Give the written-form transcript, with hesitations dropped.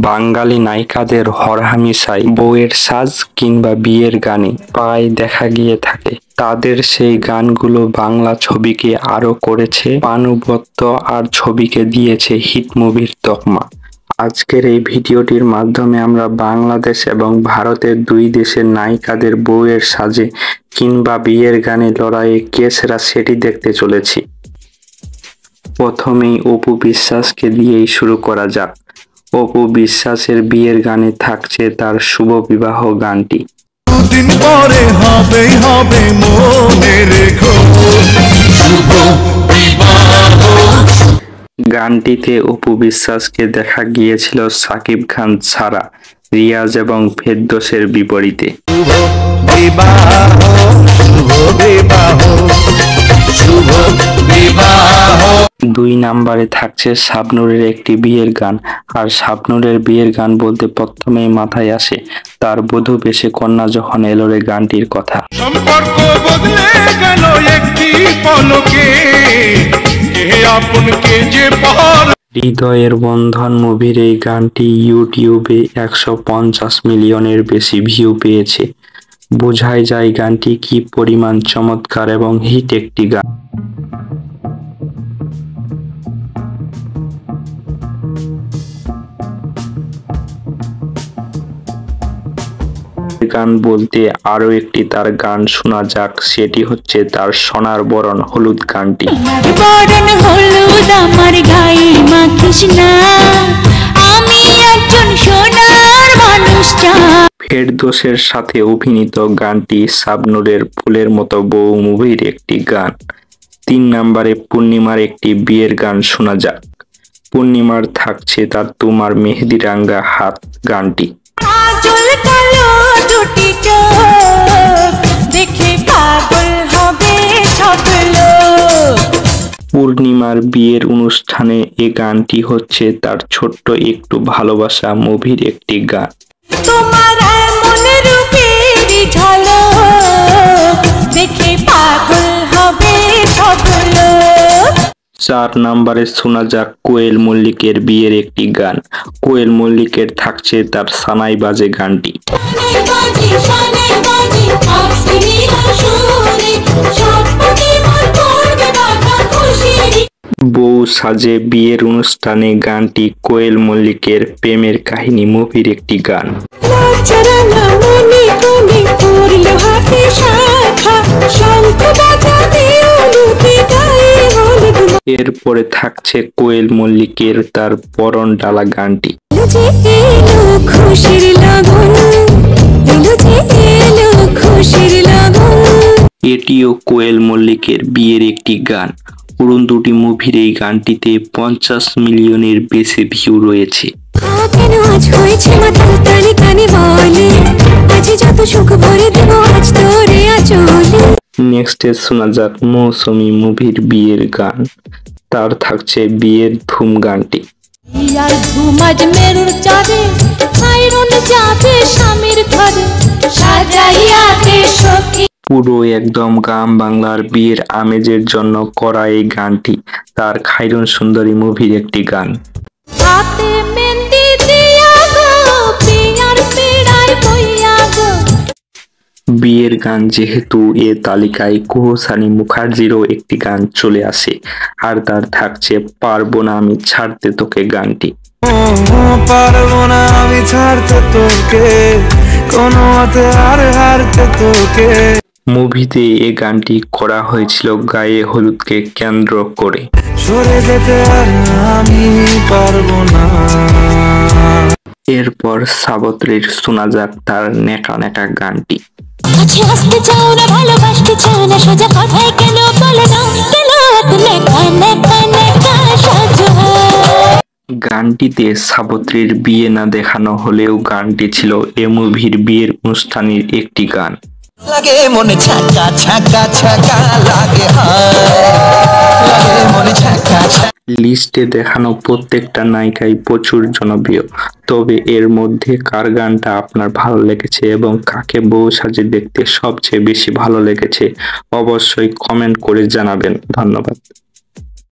বাঙালি নায়িকাদের হরহামেশাই বউয়ের সাজ কিংবা বিয়ের গানে প্রায় দেখা গিয়ে থাকে। তাদের সেই গানগুলো বাংলা ছবিকে আরো করেছে প্রাণবন্ত আর ছবিকে দিয়েছে হিট মুভির তকমা। আজকের এই ভিডিওটির মাধ্যমে আমরা বাংলাদেশ এবং ভারতের দুই দেশের নায়িকাদের বউয়ের সাজে কিংবা বিয়ের গানে লড়াইয়ে কে সেরা সেটি দেখতে চলেছি। প্রথমেই অপু বিশ্বাসকে দিয়েই শুরু করা যাক। অপু বিশ্বাসের বিয়ের গানে থাকছে তার শুভ বিবাহ গানটি। দুদিন পরে হবেই হবে মনে রেখো শুভ বিবাহ। গানটিতে অপু বিশ্বাসকে দেখা গিয়েছিল শাকিব খান ছাড়া রিয়াজ এবং ফেরদৌসের বিপরীতে। শুভ বিবাহ শুভ বিবাহ শুভ বিবাহ। 2 নম্বরে থাকছে শাবনূরের একটি বিয়ের গান। আর শাবনূরের বিয়ের গান বলতে প্রথমেই মাথায় আসে তার বধূ বেশে কন্যা যখন এলো রে গানটির কথা। সম্পর্ক বদলে গেল একটি পলকে, কে আপনকে যে পর। হৃদয়ের বন্ধন মুভির এই গানটি ইউটিউবে 150 মিলিয়নের বেশি ভিউ পেয়েছে। বোঝাই যায় গানটি কি পরিমাণ চমৎকার এবং হিট একটি গান। গান বলতে আরো একটি তার গান শোনা যাক, সেটি হচ্ছে তার সোনার বরণ হলুদ গানটি। বরণ হলুদ আমার গায়ে মাখিস না, আমি একজন সোনার মানুষ চাই। ফেরদৌসের সাথে অভিনীত গানটি শাবনূরের ফুলের মতো বউ মুভির একটি গান। 3 নম্বরে পূর্ণিমার একটি বিয়ের গান শোনা যাক। পূর্ণিমার থাকছে তার তোমার মেহেদি রাঙ্গা হাত গানটি। কাজল কালো দুটি চোখ দেখে পাগল হবে সব লোক। পূর্ণিমার বিয়ের অনুষ্ঠানে এ গানটি হচ্ছে তার ছোট্ট একটু ভালোবাসা মুভির একটি গান। তোমার এমন রূপের ঝলক দেখে পাগল হবে সব লোক। 4 নম্বরে শোনা যাক কোয়েল মল্লিকের বিয়ের একটি গান। কোয়েল মল্লিকের থাকছে তার সানাই বাজে গানটি। বউ সাজে বিয়ের অনুষ্ঠানে গানটি কোয়েল মল্লিকের প্রেমের কাহিনী মুভির একটি গান। এরপরে থাকছে কোয়েল মল্লিকের তার পরন ডালা গানটি। এটিও কোয়েল মল্লিকের বিয়ের একটি গান। উড়নদুটি মুভির এই গানটিতে 50 মিলিয়নের বেশি ভিউ রয়েছে। নেক্সটে শোনা যাক মৌসুমী মুভির বিয়ের গান। তার থাকছে বিয়ের ধুম গানটি। পুরো একদম গ্রাম বাংলার বিয়ের আমেজের জন্য করা এই গানটি তার খাইরুন সুন্দরী মুভির একটি গান। বিয়ের গান যেহেতু এ তালিকায় কুহসানী মুখার্জিরও একটি গান চলে আসে, আর তার থাকছে পারবো না আমি ছাড়তে তোকে গানটি। পারবো না আমি ছাড়তে তোকে, কোনো মতে আর হারতে তোকে। মুভিতে এই গানটি করা হয়েছিল গায়ে হলুদকে কেন্দ্র করে। সরে যেতে আর আমি পারবো না। এরপর সাবত্রীর শোনা যাক তার নেকা নেকা গানটি। আসতে চাও না ভালোবাসতে চাও না সোজা কথাই কেন বলে না কেন নেকা নেকা নেকা সাজো। গানটিতে সাবত্রীর বিয়ে না দেখানো হলেও গানটি ছিল এ মুভির বিয়ের অনুষ্ঠানের একটি গান। লাগে মনে ছাকা ছাকা ছাকা লাগে মনে ছাকা। লিস্টে দেখানো প্রত্যেকটা নায়িকাই প্রচুর জনপ্রিয়, তবে এর মধ্যে কার গানটা আপনার ভালো লেগেছে এবং কাকে বউ সাজে দেখতে সবচেয়ে বেশি ভালো লেগেছে অবশ্যই কমেন্ট করে জানাবেন। ধন্যবাদ।